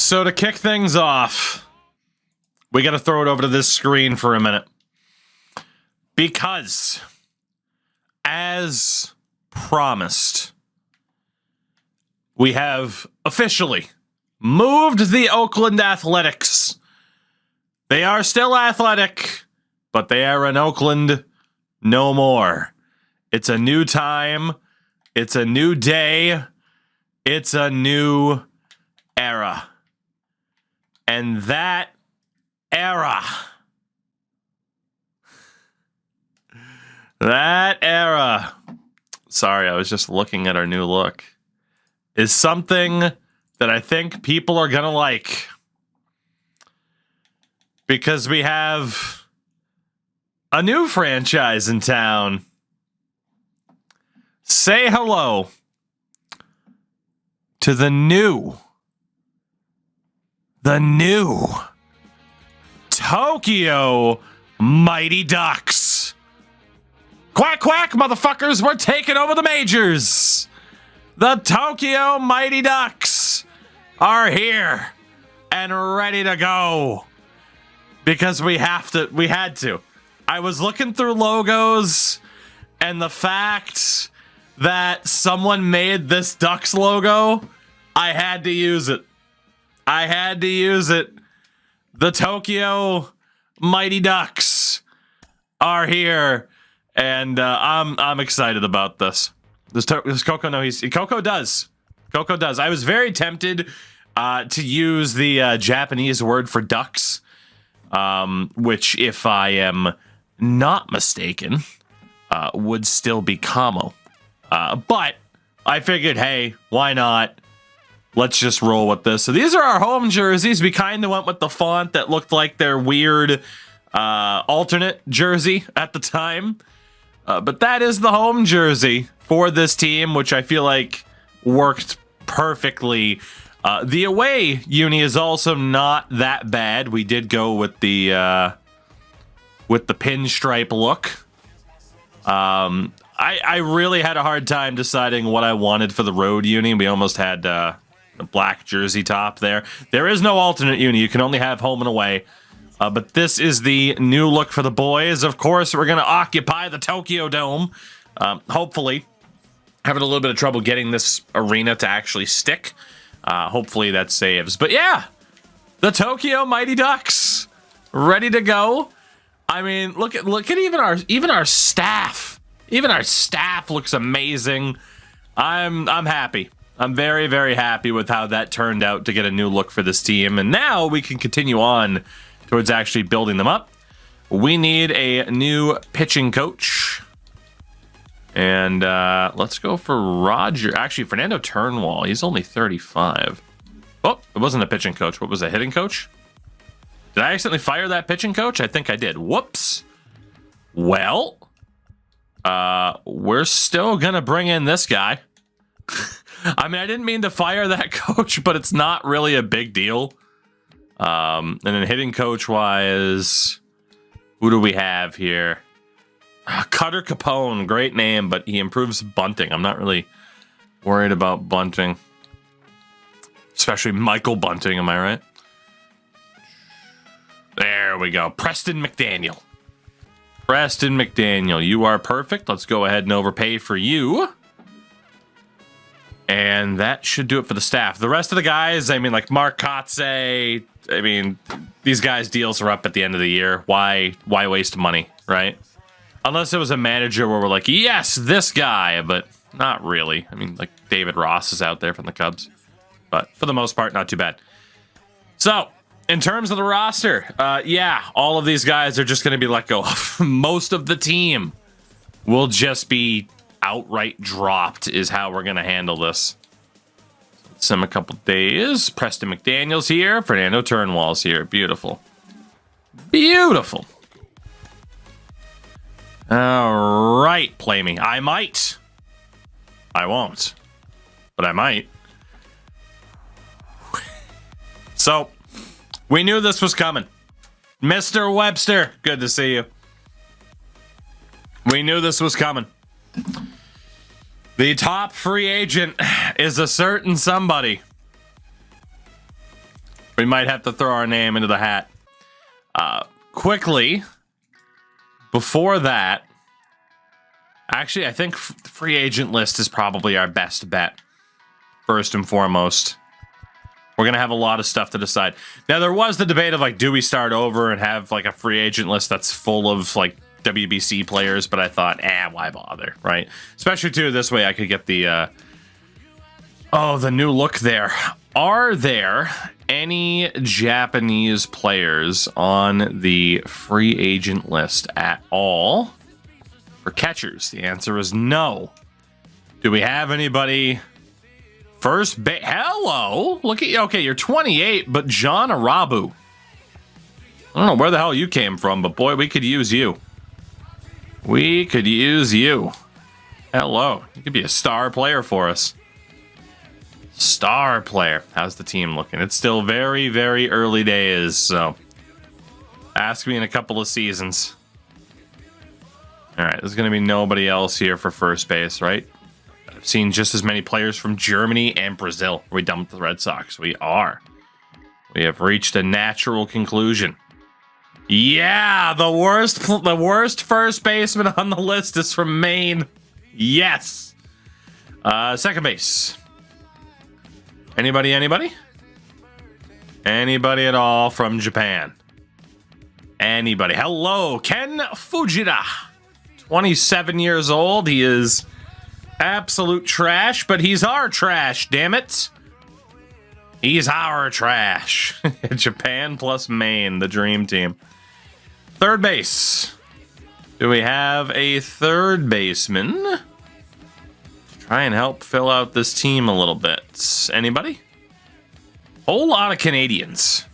So to kick things off, we got to throw it over to this screen for a minute. Because, as promised, we have officially moved the Oakland Athletics. They are still athletic, but they are in Oakland no more. It's a new time. It's a new day. It's a new era. And that era, sorry, I was just looking at our new look, is something that I think people are going to like. Because we have a new franchise in town. Say hello to the new Tokyo Mighty Ducks. Quack, quack, motherfuckers. We're taking over the majors. The Tokyo Mighty Ducks are here and ready to go. Because we had to. I was looking through logos, and the fact that someone made this Ducks logo, I had to use it. The Tokyo Mighty Ducks are here, and I'm excited about this. Does Coco know Coco does. Coco does. I was very tempted to use the Japanese word for ducks, which, if I am not mistaken, would still be kamo. But I figured, hey, why not? Let's just roll with this. So these are our home jerseys. We kind of went with the font that looked like their weird alternate jersey at the time. But that is the home jersey for this team, which I feel like worked perfectly. The away uni is also not that bad. We did go with the pinstripe look. I really had a hard time deciding what I wanted for the road uni. We almost had a black jersey top there. There is no alternate uni. You can only have home and away. But this is the new look for the boys. Of course, we're going to occupy the Tokyo Dome. Hopefully. Having a little bit of trouble getting this arena to actually stick. Hopefully that saves. But yeah, the Tokyo Mighty Ducks ready to go. I mean, look at even our staff. Even our staff looks amazing. I'm happy. I'm very, very happy with how that turned out to get a new look for this team. And now we can continue on towards actually building them up. We need a new pitching coach. And let's go for Roger. Actually, Fernando Turnwall. He's only 35. Oh, it wasn't a pitching coach. What was a hitting coach? Did I accidentally fire that pitching coach? I think I did. Whoops. Well, we're still going to bring in this guy. I mean, I didn't mean to fire that coach, but it's not really a big deal. And then hitting coach-wise, who do we have here? Cutter Capone, great name, but he improves bunting. I'm not really worried about bunting. Especially Michael Bunting, am I right? There we go. Preston McDaniel. Preston McDaniel, you are perfect. Let's go ahead and overpay for you. And that should do it for the staff. The rest of the guys, I mean, like Mark Kotze, I mean, these guys' deals are up at the end of the year. Why waste money, right? Unless it was a manager where we're like, yes, this guy, but not really. I mean, like David Ross is out there from the Cubs. But for the most part, not too bad. So, in terms of the roster, yeah, all of these guys are just going to be let go. Most of the team will just be outright dropped is how we're going to handle this. Let's sim a couple days. Preston McDaniel's here. Fernando Turnwall's here. Beautiful. Beautiful. All right, play me. I might. I won't. But I might. So, we knew this was coming. Mr. Webster, good to see you. We knew this was coming. The top free agent is a certain somebody. We might have to throw our name into the hat. Quickly, before that, actually, I think the free agent list is probably our best bet, first and foremost. We're going to have a lot of stuff to decide. Now, there was the debate of, like, do we start over and have, like, a free agent list that's full of, like, WBC players? But I thought, why bother, right? Especially, too, this way I could get the, the new look there. Are there any Japanese players on the free agent list at all for catchers? The answer is no. Do we have anybody? First base. Hello. Look at you. Okay, you're 28, but John Arabu. I don't know where the hell you came from, but boy, we could use you. We could use you. Hello. You could be a star player for us. Star player. How's the team looking? It's still very, very early days, so ask me in a couple of seasons. All right, there's going to be nobody else here for first base, right? I've seen just as many players from Germany and Brazil. Are we done with the Red Sox? We are. We have reached a natural conclusion. Yeah, the worst first baseman on the list is from Maine. Yes. Second base. Anybody? Anybody at all from Japan? Anybody? Hello, Ken Fujita. 27 years old. He is absolute trash, but he's our trash, damn it. He's our trash. Japan plus Maine, the dream team. Third base. Do we have a third baseman? Try and help fill out this team a little bit. Anybody? Whole lot of Canadians.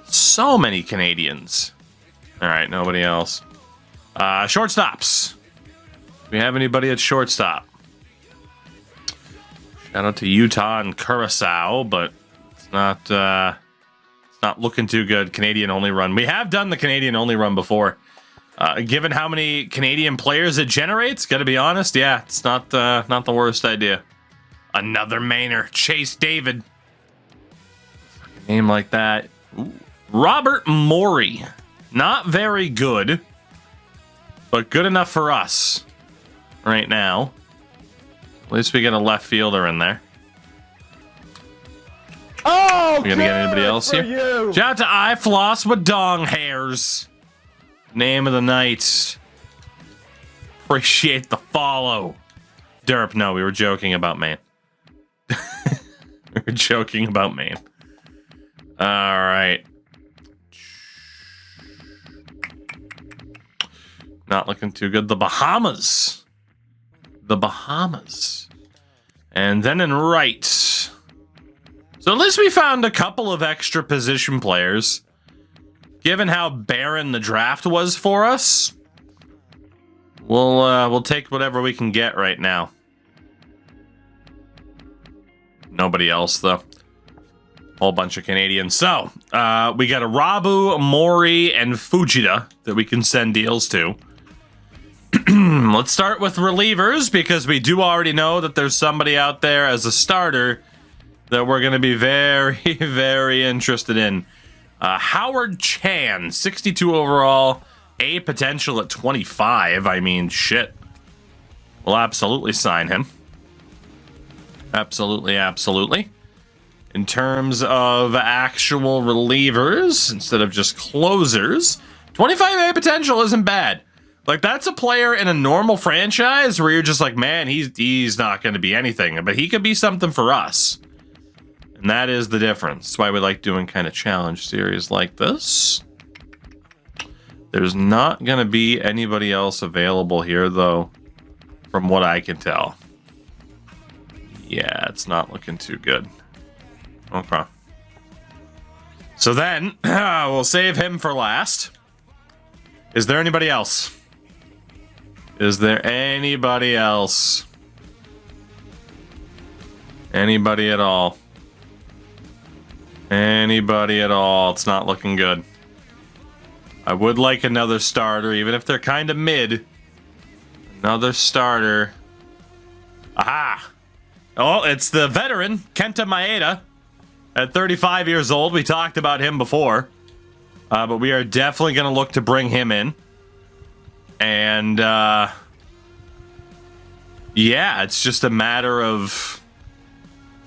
So many Canadians. All right, nobody else. Shortstops. Do we have anybody at shortstop? Shout out to Utah and Curacao, but it's not looking too good. Canadian only run. We have done the Canadian only run before. Given how many Canadian players it generates, gotta be honest, yeah, it's not the worst idea. Another Mainer, Chase David. Name like that. Ooh. Robert Morey. Not very good, but good enough for us right now. At least we get a left fielder in there. Oh, we gonna get anybody else here? You. Shout out to I Floss with Dong Hairs. Name of the night. Appreciate the follow. Derp, no, we were joking about Maine. We were joking about Maine. All right. Not looking too good. The Bahamas. The Bahamas. And then in right. So at least we found a couple of extra position players. Given how barren the draft was for us, we'll take whatever we can get right now. Nobody else, though. Whole bunch of Canadians. So, we got Arabu, Mori, and Fujita that we can send deals to. Let's start with relievers, because we do already know that there's somebody out there as a starter that we're going to be very, very interested in. Howard Chan, 62 overall, A potential at 25. I mean, shit. We'll absolutely sign him. Absolutely, absolutely. In terms of actual relievers, instead of just closers, 25 A potential isn't bad. Like, that's a player in a normal franchise where you're just like, man, he's not going to be anything, but he could be something for us. And that is the difference. That's why we like doing kind of challenge series like this. There's not going to be anybody else available here, though, from what I can tell. Yeah, it's not looking too good. Okay. So then, we'll save him for last. Is there anybody else? Is there anybody else? Anybody at all? Anybody at all? It's not looking good. I would like another starter, even if they're kind of mid. Another starter. Aha! Oh, it's the veteran, Kenta Maeda. At 35 years old, we talked about him before. But we are definitely going to look to bring him in. And, yeah, it's just a matter of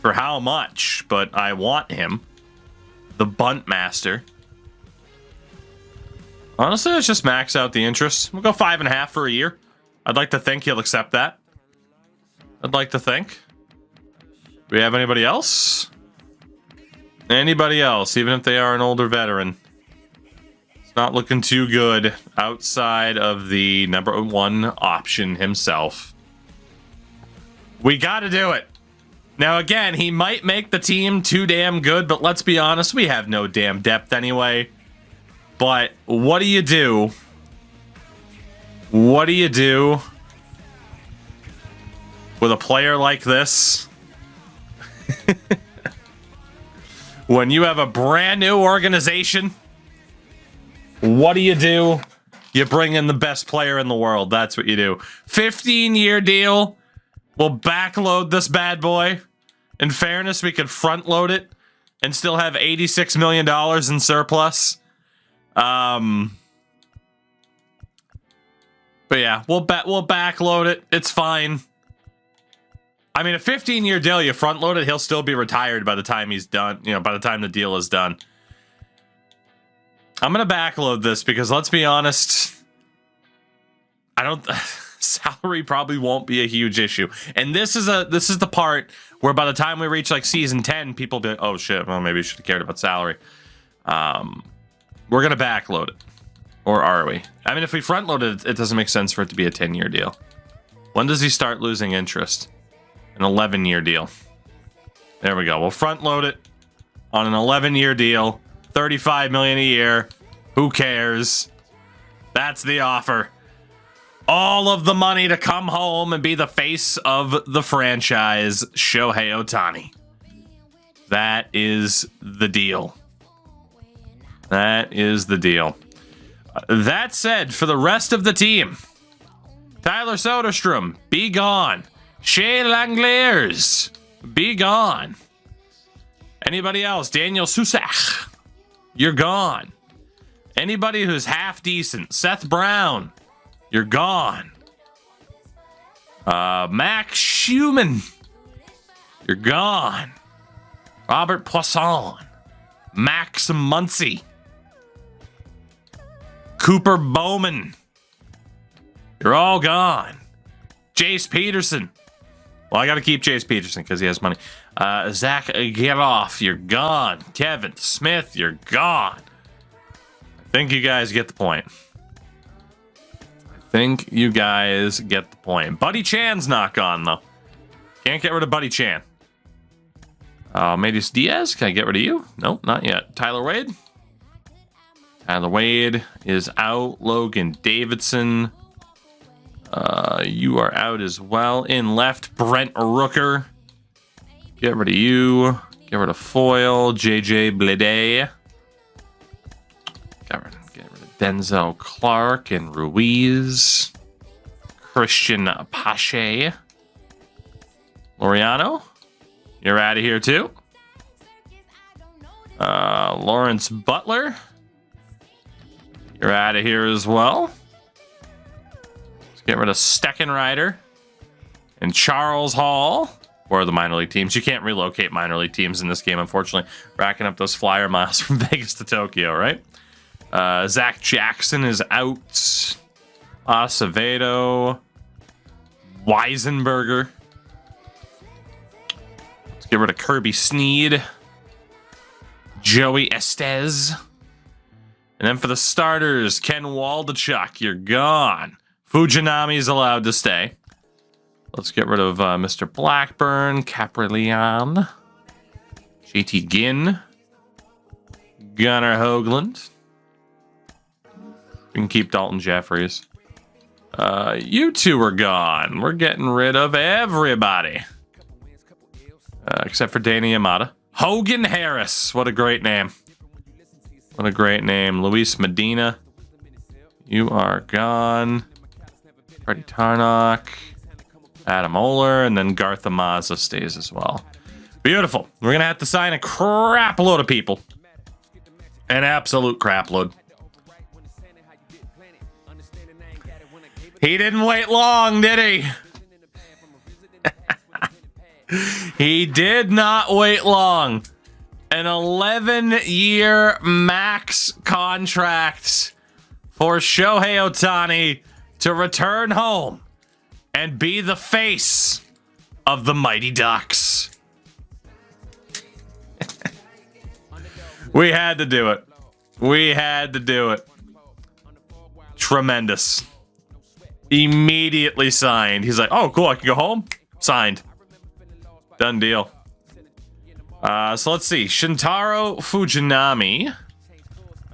for how much. But I want him. The bunt master. Honestly, let's just max out the interest. We'll go 5.5 for a year. I'd like to think he'll accept that. I'd like to think. Do we have anybody else? Anybody else, even if they are an older veteran? It's not looking too good outside of the number 1 option himself. We got to do it. Now, again, he might make the team too damn good, but let's be honest, we have no damn depth anyway. But what do you do? What do you do with a player like this? When you have a brand new organization, what do? You bring in the best player in the world. That's what you do. 15-year deal. We'll backload this bad boy. In fairness, we could front load it and still have $86 million in surplus. But yeah, we'll backload it. It's fine. I mean, a 15-year deal, you front load it, he'll still be retired by the time he's done. You know, by the time the deal is done. I'm gonna backload this because let's be honest, I don't. Salary probably won't be a huge issue, and this is the part where by the time we reach like season 10, people be like, oh shit, well maybe we should have cared about salary. We're gonna backload it, or are we? I mean, if we front load it, it doesn't make sense for it to be a 10-year deal. When does he start losing interest? An 11-year deal. There we go. We'll front load it on an 11-year deal. $35 million a year. Who cares? That's the offer. All of the money to come home and be the face of the franchise, Shohei Ohtani. That is the deal. That is the deal. That said, for the rest of the team, Tyler Soderstrom, be gone. Shea Langeliers, be gone. Anybody else? Daniel Susak, you're gone. Anybody who's half decent? Seth Brown, you're gone. Max Schumann, you're gone. Robert Poisson, Max Muncy, Cooper Bowman, you're all gone. Jace Peterson. Well, I got to keep Jace Peterson because he has money. Zach Geroff, you're gone. Kevin Smith, you're gone. I think you guys get the point. Buddy Chan's not gone, though. Can't get rid of Buddy Chan. Medius Diaz, can I get rid of you? Nope, not yet. Tyler Wade. Tyler Wade is out. Logan Davidson. You are out as well. In left, Brent Rooker. Get rid of you. Get rid of Foyle. JJ Bleday. Get rid of Denzel Clark and Ruiz. Christian Pache. Loriano. You're out of here too. Lawrence Butler. You're out of here as well. Get rid of Steckenrider and Charles Hall. Or the minor league teams. You can't relocate minor league teams in this game, unfortunately. Racking up those flyer miles from Vegas to Tokyo, right? Zach Jackson is out. Acevedo. Weisenberger. Let's get rid of Kirby Sneed. Joey Estes. And then for the starters, Ken Waldachuk, you're gone. Fujinami's allowed to stay. Let's get rid of Mr. Blackburn, Caprillion, JT Ginn, Gunnar Hoagland. We can keep Dalton Jeffries. You two are gone. We're getting rid of everybody. Except for Danny Yamada. Hogan Harris. What a great name. What a great name. Luis Medina. You are gone. Freddie Tarnock. Adam Oler, and then Garth Amaza stays as well. Beautiful. We're going to have to sign a crap load of people. An absolute crap load. He didn't wait long, did he? He did not wait long. An 11-year max contract for Shohei Ohtani to return home and be the face of the Mighty Ducks. We had to do it. We had to do it. Tremendous. Immediately signed. He's like, oh, cool, I can go home? Signed. Done deal. So let's see. Shintaro Fujinami.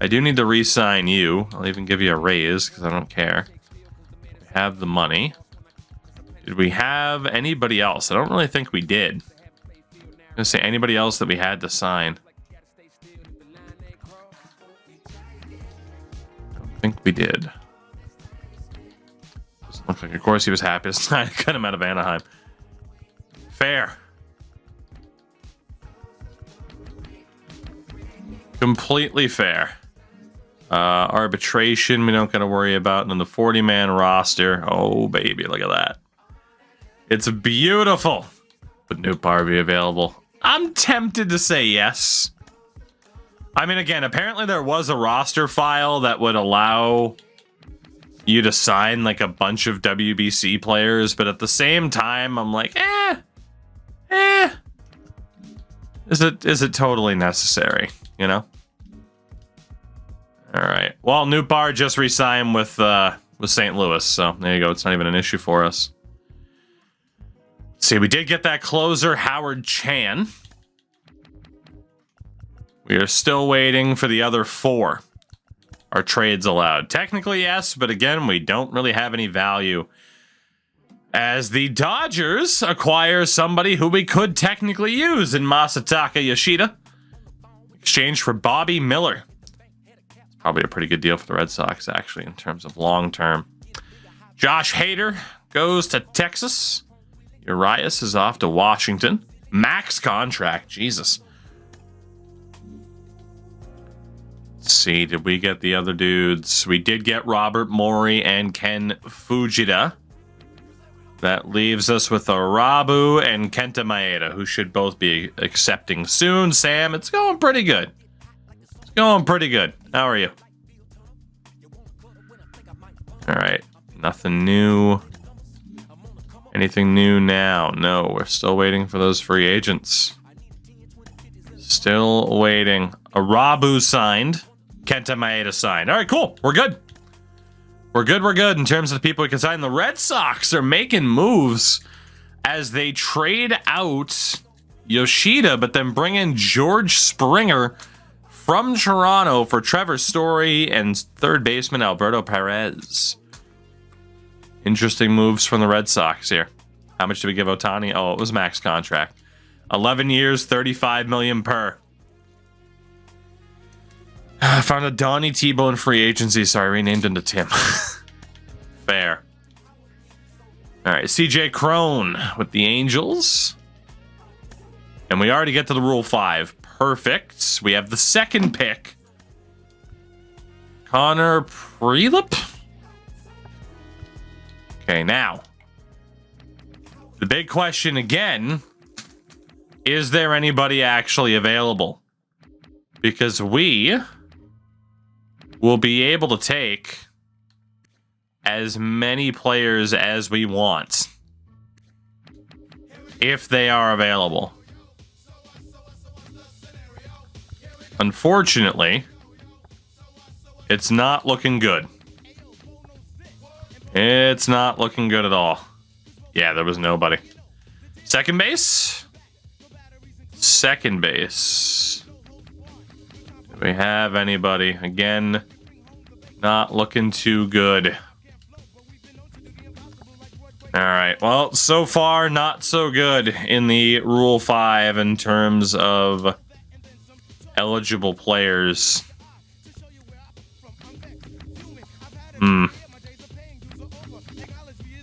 I do need to re-sign you. I'll even give you a raise because I don't care. We have the money. Did we have anybody else? I don't really think we did. I'm going to say anybody else that we had to sign. I don't think we did. Doesn't look like, of course, he was happy to sign. Cut him out of Anaheim. Fair. Completely fair. Arbitration, we don't got to worry about. And then the 40-man roster. Oh, baby, look at that. It's beautiful. Would Nupar be available? I'm tempted to say yes. I mean, again, apparently there was a roster file that would allow you to sign like a bunch of WBC players, but at the same time, I'm like, Is it totally necessary? You know? All right. Well, Nupar just re-signed with St. Louis, so there you go. It's not even an issue for us. Let's see, we did get that closer, Howard Chan. We are still waiting for the other 4. Are trades allowed? Technically, yes, but again, we don't really have any value. As the Dodgers acquire somebody who we could technically use in Masataka Yoshida. Exchange for Bobby Miller. It's probably a pretty good deal for the Red Sox, actually, in terms of long-term. Josh Hader goes to Texas. Urias is off to Washington. Max contract, Jesus. Let's see, did we get the other dudes? We did get Robert Morey and Ken Fujita. That leaves us with Arabu and Kenta Maeda, who should both be accepting soon. Sam, it's going pretty good. It's going pretty good. How are you? All right. Nothing new. Anything new now? No, we're still waiting for those free agents. Still waiting. Arabu signed. Kenta Maeda signed. All right, cool. We're good. We're good in terms of the people we can sign. The Red Sox are making moves as they trade out Yoshida, but then bring in George Springer from Toronto for Trevor Story and third baseman Alberto Perez. Interesting moves from the Red Sox here. How much did we give Ohtani? Oh, it was max contract. 11 years, $35 million per. I found a Donnie Tebow in free agency, so I renamed him to Tim. Fair. All right, CJ Crone with the Angels. And we already get to the Rule 5. Perfect. We have the second pick. Connor Prelip. Okay, now. The big question again, is there anybody actually available? Because we will be able to take as many players as we want if they are available. Unfortunately, it's not looking good. It's not looking good at all. Yeah, there was nobody. Second base? Second base. Do we have anybody? Again, not looking too good. All right. Well, so far, not so good in the Rule 5 in terms of eligible players.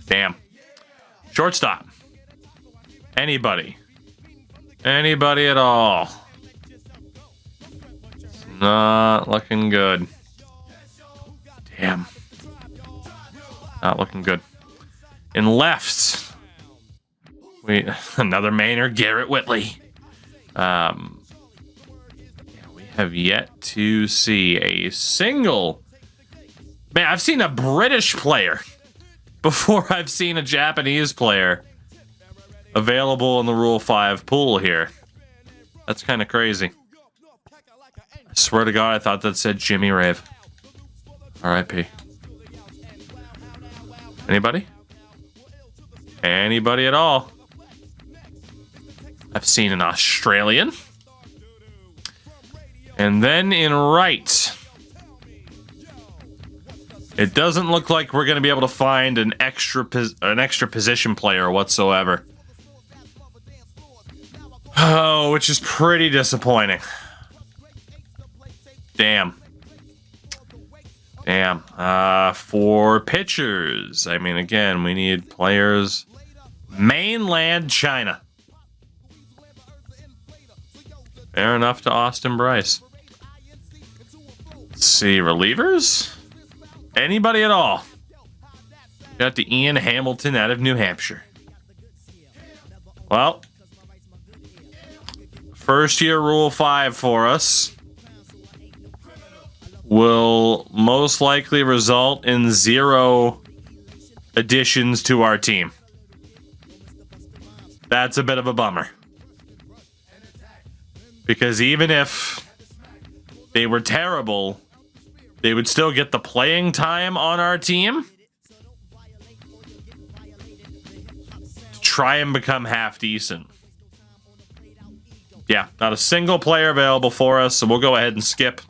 Damn. Shortstop. Anybody. Anybody at all? It's not looking good. Damn. Not looking good. In left, another Maynard, Garrett Whitley. Yeah, we have yet to see a single. Man, I've seen a British player before I've seen a Japanese player available in the Rule 5 pool here. That's kind of crazy. I swear to God, I thought that said Jimmy Rave. R.I.P. Anybody? Anybody at all? I've seen an Australian. And then in right, it doesn't look like we're going to be able to find an extra position player whatsoever. Oh, which is pretty disappointing. Damn. Damn. For pitchers, I mean, again, we need players. Mainland China. Fair enough to Austin Bryce. Let's see, relievers? Anybody at all? Got the Ian Hamilton out of New Hampshire. Well, first year Rule 5 for us will most likely result in 0 additions to our team. That's a bit of a bummer. Because even if they were terrible, they would still get the playing time on our team to try and become half decent. Yeah, not a single player available for us, so we'll go ahead and skip.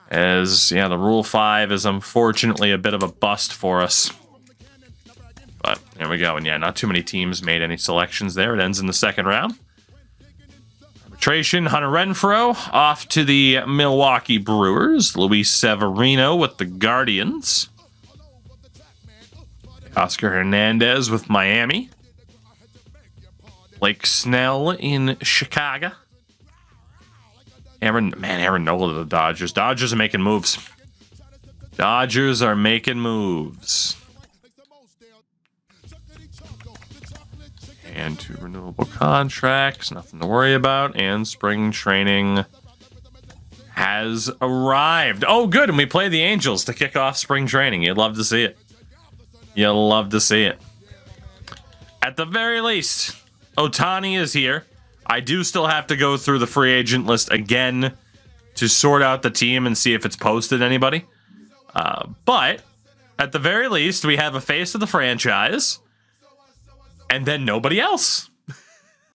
As, yeah, the Rule 5 is unfortunately a bit of a bust for us. But there we go. And yeah, not too many teams made any selections there. It ends in the second round. Arbitration, Hunter Renfroe off to the Milwaukee Brewers. Luis Severino with the Guardians. Oscar Hernandez with Miami. Blake Snell in Chicago. Aaron Nola to the Dodgers. Dodgers are making moves. Dodgers are making moves. And 2 renewable contracts, nothing to worry about. And spring training has arrived. Oh, good. And we play the Angels to kick off spring training. You'd love to see it. You'll love to see it. At the very least, Ohtani is here. I do still have to go through the free agent list again to sort out the team and see if it's posted anybody. But at the very least, we have a face of the franchise. And then nobody else.